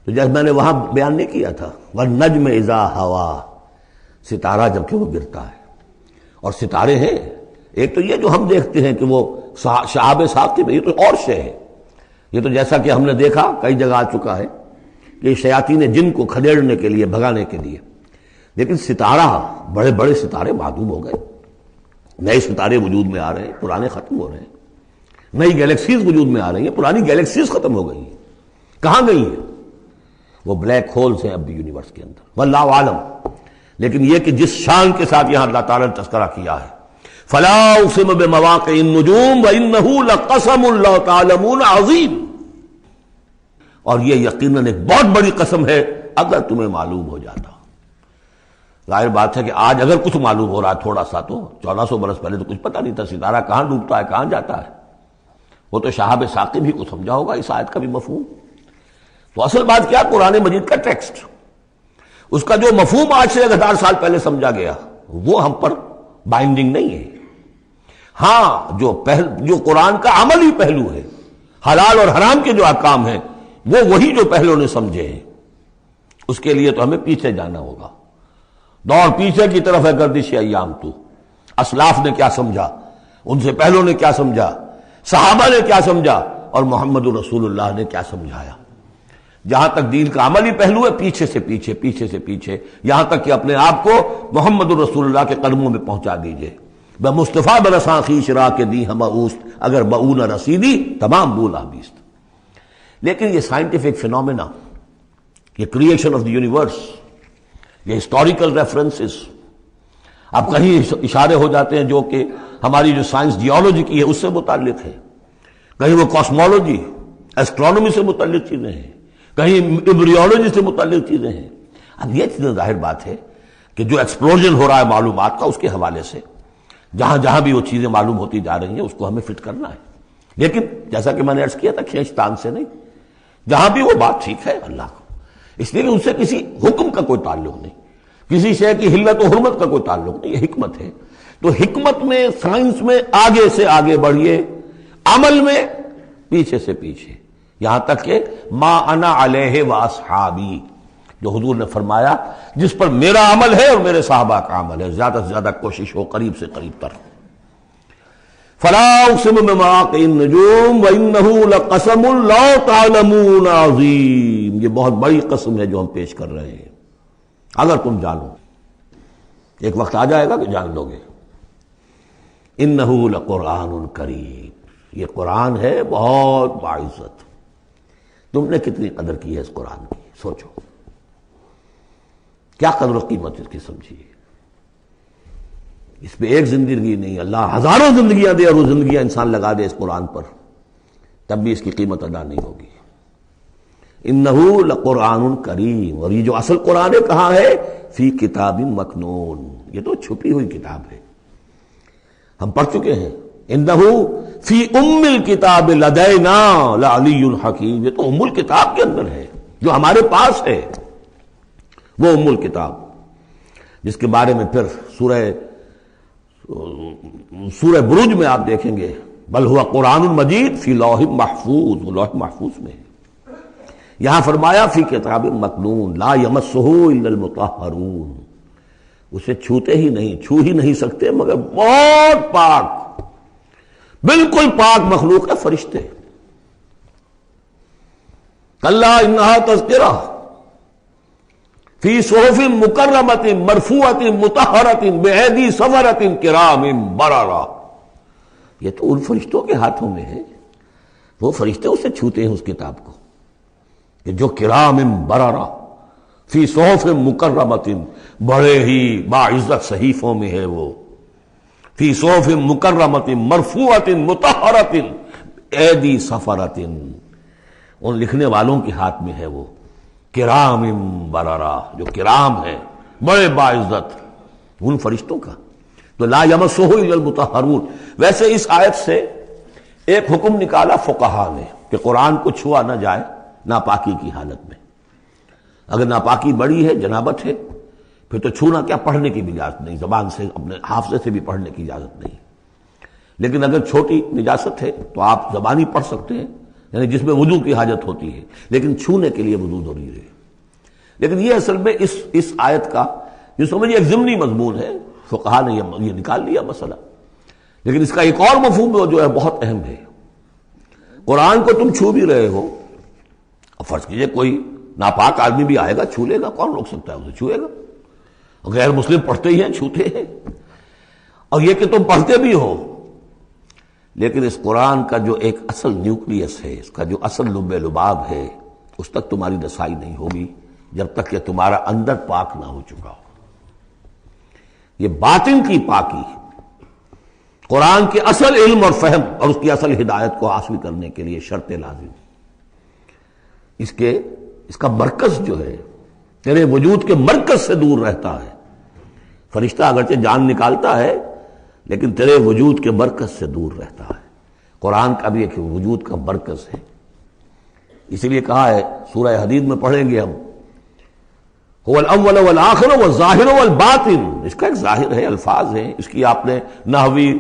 تو جیسے میں نے وہاں بیان نہیں کیا تھا، والنجم اذا ہوا، ستارہ جب کہ وہ گرتا ہے. اور ستارے ہیں، ایک تو یہ جو ہم دیکھتے ہیں کہ وہ شہاب ثاقب میں، یہ تو اور شے ہے. یہ تو جیسا کہ ہم نے دیکھا کئی جگہ آ چکا ہے کہ شیاطین جن کو کھدیڑنے کے لیے، بھگانے کے لیے. لیکن ستارہ، بڑے بڑے ستارے معدوم ہو گئے، نئے ستارے وجود میں آ رہے ہیں، پرانے ختم ہو رہے ہیں. نئی گیلیکسیز وجود میں آ رہی ہیں، پرانی گیلیکسیز ختم ہو گئی ہیں. کہاں گئی ہیں؟ وہ بلیک ہولز ہیں اب بھی یونیورس کے اندر، واللہ عالم. لیکن یہ کہ جس شان کے ساتھ یہاں اللہ تعالیٰ نے تذکرہ کیا ہے، فلا اقسم بمواقع النجوم وانہ لقسم لو تعلمون عظیم، اور یہ یقیناً ایک بہت بڑی قسم ہے اگر تمہیں معلوم ہو جاتا. ظاہر بات ہے کہ آج اگر کچھ معلوم ہو رہا ہے تھوڑا سا، تو 1400 برس پہلے تو کچھ پتہ نہیں تھا ستارہ کہاں ڈوبتا ہے، کہاں جاتا ہے. وہ تو شہاب ثاقب ہی کو سمجھا ہوگا اس آیت کا بھی مفہوم. تو اصل بات کیا، قرآن مجید کا ٹیکسٹ، اس کا جو مفہوم آج سے 1000 سال پہلے سمجھا گیا وہ ہم پر بائنڈنگ نہیں ہے. ہاں جو قرآن کا عملی پہلو ہے، حلال اور حرام کے جو احکام ہیں، وہ وہی جو پہلو نے سمجھے ہیں. اس کے لیے تو ہمیں پیچھے جانا ہوگا. دور پیچھے کی طرف ہے گردش ایام. تو اسلاف نے کیا سمجھا، ان سے پہلوں نے کیا سمجھا، صحابہ نے کیا سمجھا، اور محمد رسول اللہ نے کیا سمجھایا. جہاں تک دین کا عملی پہلو ہے، پیچھے سے پیچھے، پیچھے سے پیچھے، یہاں تک کہ اپنے آپ کو محمد رسول اللہ کے قدموں میں پہنچا دیجئے. بے مصطفیٰ برساں خویش را کے دی ہمہ اوست، اگر بؤ نہ رسیدی تمام بولا بیست. لیکن یہ سائنٹیفک فینومینا، یہ کریشن آف دی یونیورس، یہ ہسٹوریکل ریفرنسز، اب کہیں اشارے ہو جاتے ہیں جو کہ ہماری جو سائنس جیولوجی کی ہے اس سے متعلق ہے، کہیں وہ کاسمولوجی، ایسٹرونومی سے متعلق چیزیں ہیں، کہیں ایمبریولوجی سے متعلق چیزیں ہیں. اب یہ چیزیں ظاہر بات ہے کہ جو ایکسپلوژن ہو رہا ہے معلومات کا، اس کے حوالے سے جہاں جہاں بھی وہ چیزیں معلوم ہوتی جا رہی ہیں اس کو ہمیں فٹ کرنا ہے، لیکن جیسا کہ میں نے عرض کیا تھا کھینچتان سے نہیں، جہاں بھی وہ بات ٹھیک ہے اللہ کو، اس لیے کہ ان سے کسی حکم کا کوئی تعلق نہیں، کسی شے کی حلت و حرمت کا کوئی تعلق نہیں، یہ حکمت ہے۔ تو حکمت میں، سائنس میں آگے سے آگے بڑھیے، عمل میں پیچھے سے پیچھے، یہاں تک کہ ما انا علیہ واصحابی، جو حضور نے فرمایا جس پر میرا عمل ہے اور میرے صحابہ کا عمل ہے، زیادہ سے زیادہ کوشش ہو قریب سے قریب تر۔ فلا اقسم بمواقع النجوم وانه لقسم لا تعلمون عظیم، یہ بہت بڑی قسم ہے جو ہم پیش کر رہے ہیں، اگر تم جانو، ایک وقت آ جائے گا کہ جان لو گے۔ انہ لقرآن کریم، یہ قرآن ہے بہت باعزت، تم نے کتنی قدر کی ہے اس قرآن کی، سوچو کیا قدر و قیمت اس کی سمجھیے۔ اس پہ ایک زندگی نہیں، اللہ ہزاروں زندگیاں دے اور وہ زندگیاں انسان لگا دے اس قرآن پر، تب بھی اس کی قیمت ادا نہیں ہوگی۔ انہ لقرآن کریم، اور یہ جو اصل قرآن ہے کہاں ہے؟ فی کتاب مکنون، یہ تو چھپی ہوئی کتاب ہے، ہم پڑھ چکے ہیں۔ انہ فی ام الکتاب لدینا لعلی الحکیم، یہ تو ام الکتاب کے اندر ہے جو ہمارے پاس ہے، وہ ام الکتاب جس کے بارے میں پھر سورہ بروج میں آپ دیکھیں گے، بل ہوا قرآن مجید فی لوح محفوظ، وہ لوح محفوظ میں ہے۔ یہاں فرمایا فی کتاب مکنون لا یمسہ الا المطہرون، اسے چھوتے ہی نہیں، چھو ہی نہیں سکتے مگر بہت پاک، بالکل پاک مخلوق ہے، فرشتے۔ کلا انہا تذکرہ فی صحف مکرمۃ مرفوعۃ مطہرۃ بایدی سفرۃ کرام بررہ، یہ تو ان فرشتوں کے ہاتھوں میں ہے، وہ فرشتے اسے چھوتے ہیں اس کتاب کو، کہ جو کرام بررہ فی صحف مکرمۃ، بڑے ہی باعزت صحیفوں میں ہے وہ، فی صحف مکرمۃ مرفوعۃ مطہرۃ ایدی سفرۃ، ان لکھنے والوں کے ہاتھ میں ہے وہ، کرام بررہ، جو کرام ہے بڑے باعزت، ان فرشتوں کا۔ تو لا یمسہ الا المطہرون۔ ویسے اس آیت سے ایک حکم نکالا فقہا نے کہ قرآن کو چھوا نہ جائے ناپاکی کی حالت میں، اگر ناپاکی بڑی ہے، جنابت ہے، پھر تو چھونا کیا، پڑھنے کی بھی اجازت نہیں، زبان سے اپنے حافظے سے بھی پڑھنے کی اجازت نہیں، لیکن اگر چھوٹی نجاست ہے تو آپ زبانی پڑھ سکتے ہیں، یعنی جس میں وضو کی حاجت ہوتی ہے، لیکن چھونے کے لیے وضو ضروری ہے۔ لیکن یہ اصل میں اس آیت کا یہ سمجھیے ایک ضمنی مضمون ہے، فقہا نے یہ نکال لیا مسئلہ، لیکن اس کا ایک اور مفہوم جو ہے بہت اہم ہے۔ قرآن کو تم چھو بھی رہے ہو، اب فرض کیجئے کوئی ناپاک آدمی بھی آئے گا، چھو لے گا، کون روک سکتا ہے اسے، چھوئے گا، غیر مسلم پڑھتے ہی ہیں، چھوتے ہیں، اور یہ کہ تم پڑھتے بھی ہو، لیکن اس قرآن کا جو ایک اصل نیوکلیس ہے، اس کا جو اصل لب لباب ہے، اس تک تمہاری رسائی نہیں ہوگی جب تک کہ تمہارا اندر پاک نہ ہو چکا ہو۔ یہ باطن کی پاکی قرآن کے اصل علم اور فہم اور اس کی اصل ہدایت کو حاصل کرنے کے لیے شرط لازم، اس کا مرکز جو ہے تیرے وجود کے مرکز سے دور رہتا ہے۔ فرشتہ اگرچہ جان نکالتا ہے لیکن تیرے وجود کے مرکز سے دور رہتا ہے۔ قرآن کا بھی ایک وجود کا مرکز ہے، اسی لیے کہا ہے سورہ حدید میں پڑھیں گے ہم، هو الاول والآخر والظاہر والباطن، اس کا ایک ظاہر ہے، الفاظ ہیں، اس کی آپ نے نحوی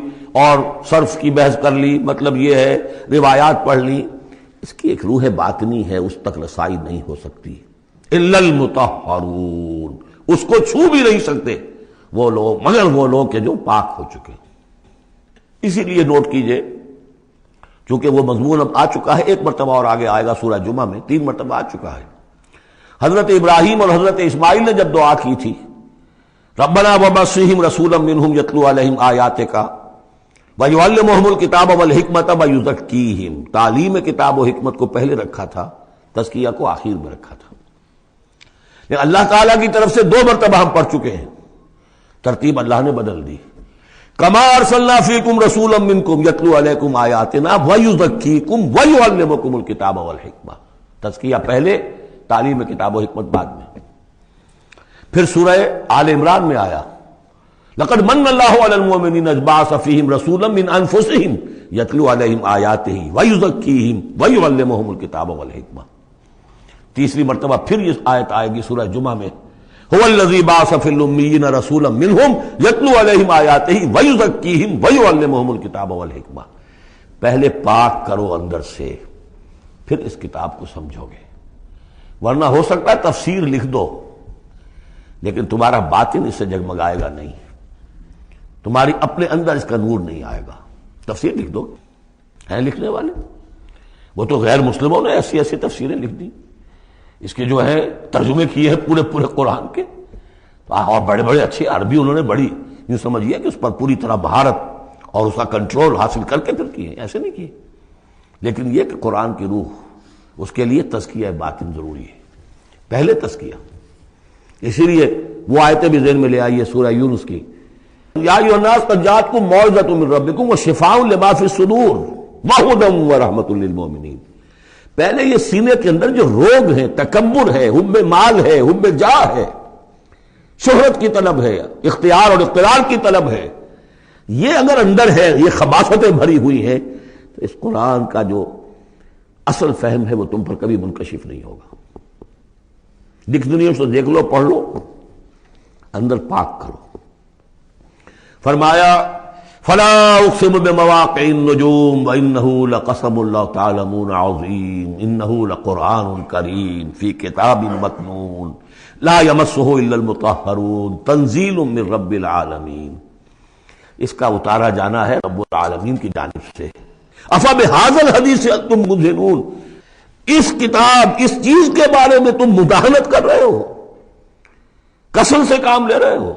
اور صرف کی بحث کر لی، مطلب یہ ہے روایات پڑھ لی، اس کی ایک روح باطنی ہے، اس تک رسائی نہیں ہو سکتی الا المطہرون، اس کو چھو بھی نہیں سکتے وہ لوگ مگر وہ لوگ کہ جو پاک ہو چکے۔ اسی لیے نوٹ کیجئے، چونکہ وہ مضمون اب آ چکا ہے، ایک مرتبہ اور آگے آئے گا سورہ جمعہ میں، 3 مرتبہ آ چکا ہے۔ حضرت ابراہیم اور حضرت اسماعیل نے جب دعا کی تھی، ربنا وابعث فیہم رسولا منہم یتلو علیہم آیاتک ویعلمہم الکتاب والحکمۃ ویزکیہم، تعلیم کتاب و حکمت کو پہلے رکھا تھا، تزکیہ کو آخر میں رکھا تھا۔ لیکن اللہ تعالیٰ کی طرف سے 2 مرتبہ ہم پڑھ چکے ہیں، ترتیب اللہ نے بدل دی، کما ارسلنا فیکم رسولا منکم یتلو علیکم آیاتنا ویزکیکم ویعلمکم الکتاب والحکمہ، تزکیہ پہلے، تعلیم کتاب و حکمت بعد میں۔ پھر سورہ آل عمران میں آیا لقد من اللہ علی المؤمنین اذ بعث فیہم رسولا من انفسہم یتلو علیہم آیاتہ ویزکیہم ویعلمہم الکتاب والحکمہ. تیسری مرتبہ پھر یہ آیت آئے گی سورہ جمعہ میں هو الذی بعث فی الامیین رسولا منہم یتلو علیہم آیاتہ ویزکیہم ویعلمہم الکتاب والحکمہ. پہلے پاک کرو اندر سے، پھر اس کتاب کو سمجھو گے. ورنہ ہو سکتا ہے تفسیر لکھ دو لیکن تمہارا باطن اس سے جگمگائے گا نہیں، تمہاری اپنے اندر اس کا نور نہیں آئے گا. تفسیر لکھ دو، ہیں لکھنے والے، وہ تو غیر مسلموں نے ایسی ایسی تفسیریں لکھ دی، اس کے جو ہے ترجمے کیے ہیں پورے پورے قرآن کے، اور بڑے بڑے اچھے عربی انہوں نے بڑی یوں سمجھیے کہ اس پر پوری طرح مہارت اور اس کا کنٹرول حاصل کر کے پھر کیے، ایسے نہیں کیے. لیکن یہ کہ قرآن کی روح، اس کے لیے تزکیہ باطن ضروری ہے، پہلے تزکیہ. اسی لیے وہ آیتیں بھی ذہن میں لے آئیے سورہ یونس کی، یا ایھا الناس قد جاءتکم موعظۃ من ربکم وشفاء لما فی الصدور وہدی ورحمۃ للمؤمنین. پہلے یہ سینے کے اندر جو روگ ہیں، تکبر ہے، حب مال ہے، حب جاہ ہے، شہرت کی طلب ہے، اختیار اور اقتدار کی طلب ہے، یہ اگر اندر ہے، یہ خباثتیں بھری ہوئی ہیں، تو اس قرآن کا جو اصل فہم ہے وہ تم پر کبھی منکشف نہیں ہوگا. ڈکشنریوں سے دیکھ لو، پڑھ لو، اندر پاک کرو. فرمایا فلا اقسم بمواقع النجوم وانه لقسم لو تعلمون عظیم انه لقرآن کریم فی کتاب مکنون لا یمسہ الا المطہرون تنزیل من رب العالمین. اس کا اتارا جانا ہے رب العالمین کی جانب سے. افبہذا الحدیث انتم مدہنون، اس کتاب، اس چیز کے بارے میں تم مداہنت کر رہے ہو، کسل سے کام لے رہے ہو،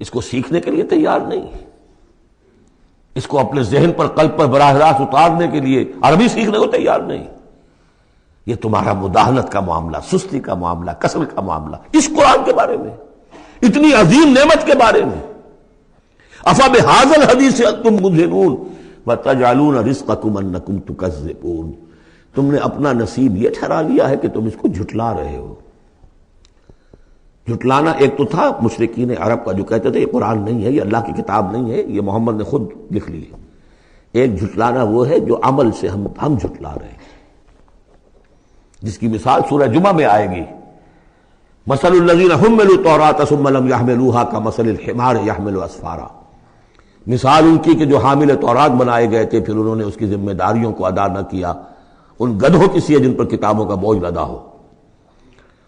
اس کو سیکھنے کے لیے تیار نہیں، اس کو اپنے ذہن پر، قلب پر براہ راست اتارنے کے لیے عربی سیکھنے کو تیار نہیں. یہ تمہارا مداہنت کا معاملہ، سستی کا معاملہ، کسل کا معاملہ اس قرآن کے بارے میں، اتنی عظیم نعمت کے بارے میں. افبہذا الحدیث انتم مدہنون وتجعلون رزقکم انکم تکذبون. تم نے اپنا نصیب یہ ٹھہرا لیا ہے کہ تم اس کو جھٹلا رہے ہو. جھٹلانا ایک تو تھا مشرکین عرب کا جو کہتے تھے یہ قرآن نہیں ہے، یہ اللہ کی کتاب نہیں ہے، یہ محمد نے خود لکھ لی ہے. ایک جھٹلانا وہ ہے جو عمل سے ہم جھٹلا رہے ہیں، جس کی مثال سورہ جمعہ میں آئے گی. مثل الذین حملوا التوراۃ ثم لم يحملوها كمثل الحمار يحمل اسفارا. مثال ان کی کہ جو حامل تورات بنائے گئے تھے پھر انہوں نے اس کی ذمہ داریوں کو ادا نہ کیا، ان گدھوں کی سی ہے جن پر کتابوں کا بوجھ لدا ہو.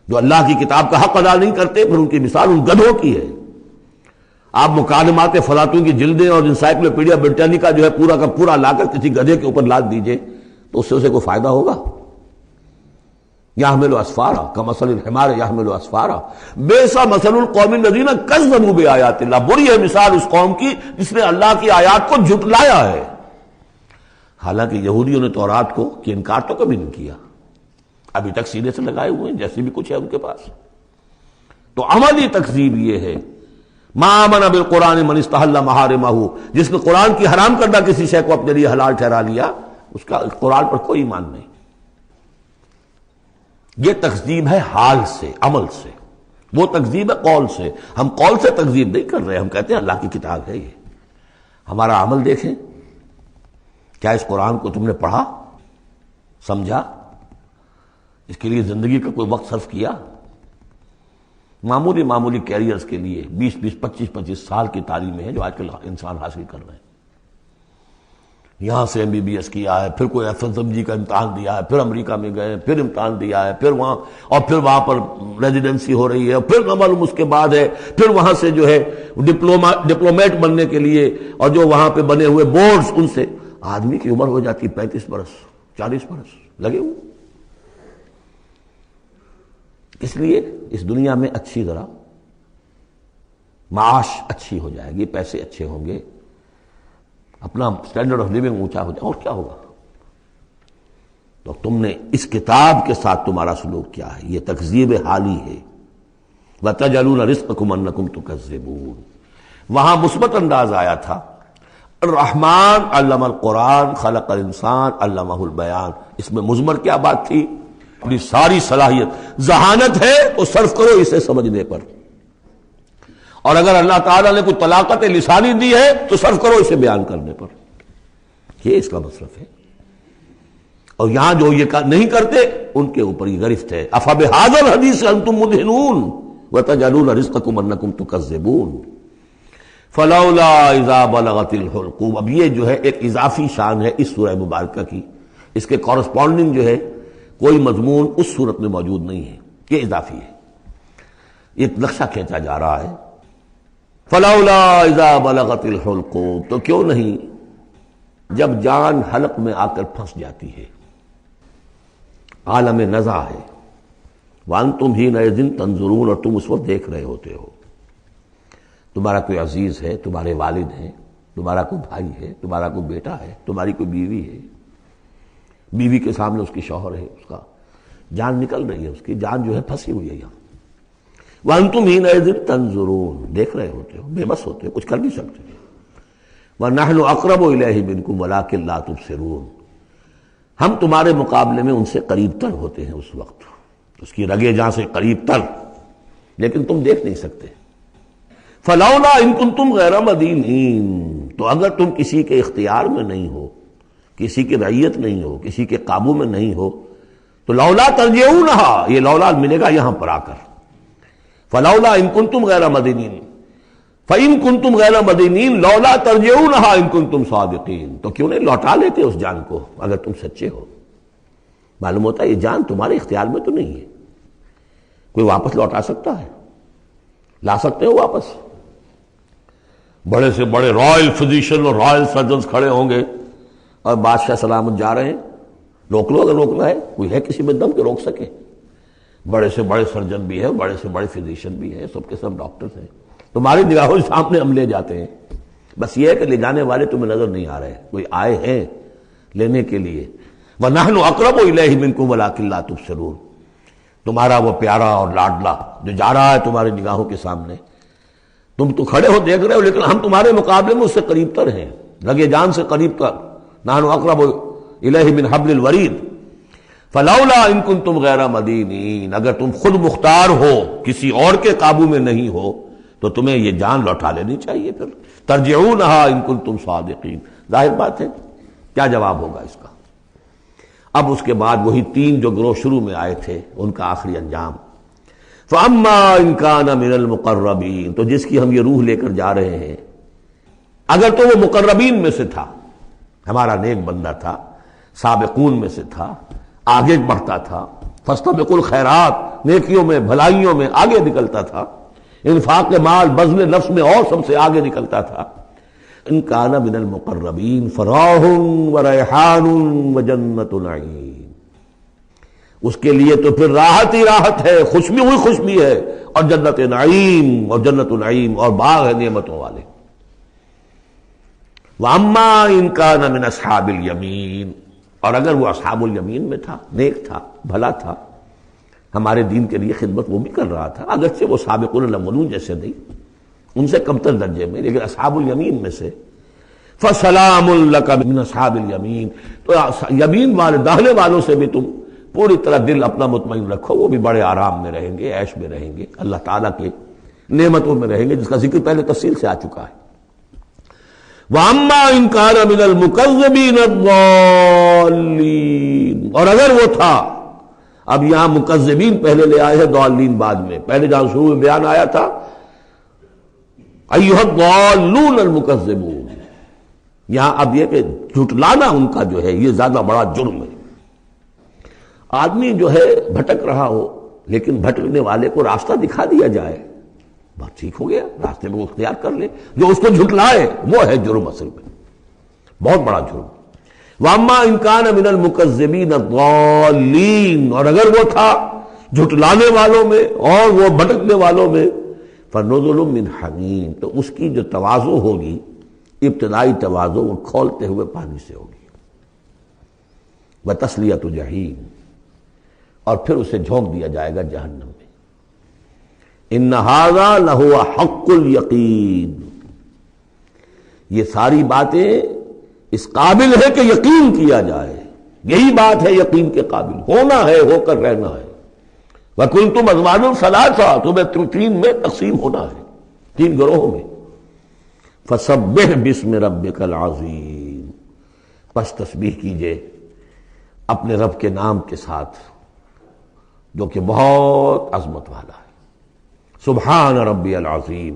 جو اللہ کی کتاب کا حق ادا نہیں کرتے پھر ان کی مثال ان گدھوں کی ہے. آپ مکالمات فلاطون کی جلدیں اور انسائکلوپیڈیا برٹانیکا جو ہے پورا کا پورا لا کر کسی گدھے کے اوپر لاد دیجئے تو اس سے اسے کوئی فائدہ ہوگا؟ یحمل اسفارا کمثل الحمار یحمل اسفارا بئس مثل القوم الذین کذبوا بآیات اللہ. بری ہے مثال اس قوم کی جس نے اللہ کی آیات کو جھٹلایا ہے. حالانکہ یہودیوں نے تورات کو کہ انکار تو کبھی نہیں کیا، ابھی تک سینے سے لگائے ہوئے ہیں جیسے بھی کچھ ہے ان کے پاس. تو عملی تکذیب یہ ہے ما آمن بالقرآن من استحل محارمہ، جس نے قرآن کی حرام کردہ کسی شے کو اپنے لیے حلال ٹھہرا لیا، اس کا قرآن پر کوئی ایمان نہیں. یہ تکذیب ہے حال سے، عمل سے. وہ تکذیب ہے قول سے. ہم قول سے تکذیب نہیں کر رہے، ہم کہتے ہیں اللہ کی کتاب ہے یہ. ہمارا عمل دیکھیں، کیا اس قرآن کو تم نے پڑھا، سمجھا، اس کے لیے زندگی کا کوئی وقت صرف کیا؟ معمولی کیریئرز کے لیے 20 25 سال کی تعلیمیں ہیں جو آج کل انسان حاصل کر رہے ہیں. یہاں سے MBBS کیا ہے، پھر کوئی FSMG کا امتحان دیا ہے، پھر امریکہ میں گئے، پھر امتحان دیا ہے، پھر وہاں، اور پھر وہاں پر ریزیڈنسی ہو رہی ہے، پھر نہ معلوم اس کے بعد ہے، پھر وہاں سے جو ہے ڈپلومیٹ بننے کے لیے، اور جو وہاں پہ بنے ہوئے بورڈز، ان سے آدمی کی عمر ہو جاتی 35 برس 40 برس لگے ہوئے. اس لیے اس دنیا میں اچھی ذرا معاش اچھی ہو جائے گی، پیسے اچھے ہوں گے، اپنا سٹینڈرڈ آف لیونگ اونچا ہو جائے، اور کیا ہوگا؟ تو تم نے اس کتاب کے ساتھ تمہارا سلوک کیا ہے؟ یہ تکذیب حالی ہے. وَتَجْعَلُونَ رِزْقَكُمْ أَنَّكُمْ تُكَذِّبُونَ. وہاں مثبت انداز آیا تھا، الرحمن علم القرآن خلق الانسان علمہ البیان. اس میں مضمر کیا بات تھی اپنی ساری صلاحیت، ذہانت ہے تو صرف کرو اسے سمجھنے پر، اور اگر اللہ تعالیٰ نے کوئی طلاقت لسانی دی ہے تو صرف کرو اسے بیان کرنے پر. یہ اس کا مصرف ہے. اور یہاں جو یہ نہیں کرتے ان کے اوپر یہ گرفت ہے. افبہذا الحدیث انتم مدہنون وتجعلون رزقکم انکم تکذبون فلولا اذا بلغت الحلقوم. اب یہ جو ہے ایک اضافی شان ہے اس سورہ مبارکہ کی، اس کے کورسپونڈنگ جو ہے کوئی مضمون اس صورت میں موجود نہیں ہے، یہ اضافی ہے، ایک نقشہ کھینچا جا رہا ہے. فلولا اذا بلغت الحلقوم، تو کیوں نہیں جب جان حلق میں آ کر پھنس جاتی ہے، عالم نزع ہے، وانتم حینئذ تنظرون، اور تم اس وقت دیکھ رہے ہوتے ہو. تمہارا کوئی عزیز ہے، تمہارے والد ہیں، تمہارا کوئی بھائی ہے، تمہارا کوئی بیٹا ہے، تمہاری کوئی بیوی ہے، بیوی کے سامنے اس کی شوہر ہے، اس کا جان نکل رہی ہے، اس کی جان جو ہے پھنسی ہوئی ہے یہاں. وانتم حینئذ تنظرون، دیکھ رہے ہوتے ہو، بے بس ہوتے ہو، کچھ کر نہیں سکتے. وَنَحْنُ أَقْرَبُ إِلَيْهِ مِنْكُمْ وَلَٰكِن لَا تُبْصِرُونَ، ہم تمہارے مقابلے میں ان سے قریب تر ہوتے ہیں، اس وقت اس کی رگے جاں سے قریب تر، لیکن تم دیکھ نہیں سکتے. فَلَوْلَا إِن كُنتُمْ غَيْرَ مَدِينِينَ، تو اگر تم کسی کے اختیار میں نہیں ہو، کسی کی رعیت نہیں ہو، کسی کے قابو میں نہیں ہو، تو لولا ترجعونها، یہ لولا ملے گا یہاں پر آ کر. فَلَوْلَا إِن كُنتُمْ غَيْرَ مَدِينِينَ فَإِن كُنتُمْ غَيْرَ مَدِينِينَ لَوْلَا تَرْجِعُونَهَا إِن كُنتُمْ صَادِقِينَ، تو کیوں نہیں لوٹا لیتے اس جان کو اگر تم سچے ہو. معلوم ہوتا ہے یہ جان تمہارے اختیار میں تو نہیں ہے، کوئی واپس لوٹا سکتا ہے؟ لا سکتے ہو واپس؟ بڑے سے بڑے رائل فزیشین اور رائل سرجنز کھڑے ہوں گے اور بادشاہ سلامت جا رہے ہیں، روک لو اگر روکنا ہے، کوئی ہے کسی میں دم کہ روک سکے؟ بڑے سے بڑے سرجن بھی ہے، بڑے سے بڑے فزیشین بھی ہے، سب کے سب ڈاکٹرز ہیں، تمہاری نگاہوں کے سامنے ہم لے جاتے ہیں. بس یہ ہے کہ لے جانے والے تمہیں نظر نہیں آ رہے، کوئی آئے ہیں لینے کے لیے. وَنَحْنُ أَقْرَبُ إِلَيْهِ مِنْكُمْ وَلَٰكِن لَا تُبْصِرُونَ، تمہارا وہ پیارا اور لاڈلا جو جا رہا ہے تمہاری نگاہوں کے سامنے، تم تو کھڑے ہو دیکھ رہے ہو، لیکن ہم تمہارے مقابلے میں اس سے قریب تر ہیں، رگے جان سے قریب تر. نحن اقرب الیہ من حبل الورید فلولا ان کنتم غیر مدینین، اگر تم خود مختار ہو، کسی اور کے قابو میں نہیں ہو، تو تمہیں یہ جان لوٹا لینی چاہیے. پھر ترجعونہا ان کنتم صادقین. ظاہر بات ہے کیا جواب ہوگا اس کا. اب اس کے بعد وہی تین جو گروہ شروع میں آئے تھے ان کا آخری انجام. فَأَمَّا إِن كَانَ مِنَ الْمُقَرَّبِينَ، تو جس کی ہم یہ روح لے کر جا رہے ہیں، اگر تو وہ مقربین میں سے تھا، ہمارا نیک بندہ تھا، سابقون میں سے تھا، آگے بڑھتا تھا، فاستبقوا الخیرات، نیکیوں میں بھلائیوں میں آگے نکلتا تھا، انفاق مال بذل نفس میں اور سب سے آگے نکلتا تھا. ان کان من المقربین فراح وریحان وجنت نعیم، اس کے لیے تو پھر راحت ہی راحت ہے، خوشبی ہوئی خوشبی ہے، اور جنت نعیم، اور جنت نعیم اور باغ ہے نعمتوں والے. واما ان کان من اصحاب الیمین، اور اگر وہ اصحاب الیمین میں تھا، نیک تھا، بھلا تھا، ہمارے دین کے لیے خدمت وہ بھی کر رہا تھا، اگرچہ وہ سابقون الاولون جیسے نہیں، ان سے کمتر درجے میں، لیکن اصحاب الیمین میں سے. فسلام لک من اصحاب الیمین، تو یمین والے داہنے والوں سے بھی تم پوری طرح دل اپنا مطمئن رکھو، وہ بھی بڑے آرام میں رہیں گے، عیش میں رہیں گے، اللہ تعالیٰ کے نعمتوں میں رہیں گے، جس کا ذکر پہلے تفصیل سے آ چکا ہے. وَأَمَّا إِن كَانَ مِنَ الْمُكَذِّبِينَ الضَّالِّينَ، اور اگر وہ تھا، اب یہاں مکذبین پہلے لے آئے ہیں، ضالین بعد میں. پہلے جہاں شروع میں بیان آیا تھا ایھا الضالون المکذبون، یہاں اب یہ کہ جھٹلانا ان کا جو ہے یہ زیادہ بڑا جرم ہے. آدمی جو ہے بھٹک رہا ہو، لیکن بھٹکنے والے کو راستہ دکھا دیا جائے، بات ٹھیک ہو گیا، راستے میں وہ اختیار کر لے. جو اس کو جھٹلائے وہ ہے جرم، اصل میں بہت بڑا جرم. وَأَمَّا إِن كَانَ مِنَ الْمُكَذِّبِينَ الضَّالِّينَ، اور اگر وہ تھا جھٹلانے والوں میں اور وہ بھٹکنے والوں میں، فَنُزُلٌ مِّنْ حَمِيمٍ، تو اس کی جو تواضع ہوگی، ابتدائی تواضع، وہ کھولتے ہوئے پانی سے ہوگی. وَتَصْلِيَةُ جَحِيمٍ، اور پھر اسے جھونک دیا جائے گا جہنم میں. إِنَّ هَذَا لَهُوَ حَقُّ الْيَقِينِ، یہ ساری باتیں اس قابل ہے کہ یقین کیا جائے. یہی بات ہے یقین کے قابل، ہونا ہے، ہو کر رہنا ہے۔ وَكُنْتُمْ أَزْوَاجًا ثَلَاثًا، تمہیں تین میں تقسیم ہونا ہے، تین گروہوں میں۔ فَسَبِّحْ بِاسْمِ رَبِّكَ الْعَظِيمِ، پس تسبیح کیجئے اپنے رب کے نام کے ساتھ جو کہ بہت عظمت والا ہے۔ سبحان ربی العظیم،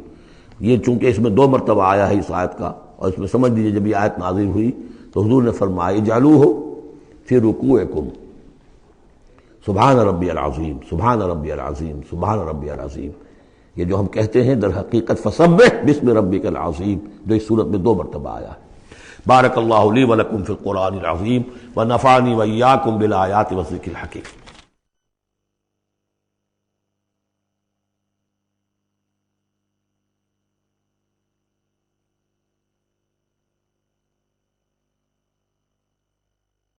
یہ چونکہ اس میں 2 مرتبہ آیا ہے اس آیت کا، اور اس میں سمجھ لیجیے جب یہ آیت نازل ہوئی تو حضور نے فرمایا اجعلوہ فی رکوعکم، سبحان ربی العظیم، سبحان ربی العظیم، سبحان ربی العظیم۔ یہ جو ہم کہتے ہیں در حقیقت فسبح باسم ربک العظیم، جو اس صورت میں 2 مرتبہ آیا ہے۔ بارک اللہ لی ولکم فی القرآن العظیم ونفعنی وإیاکم بالآیات والذکر الحکیم۔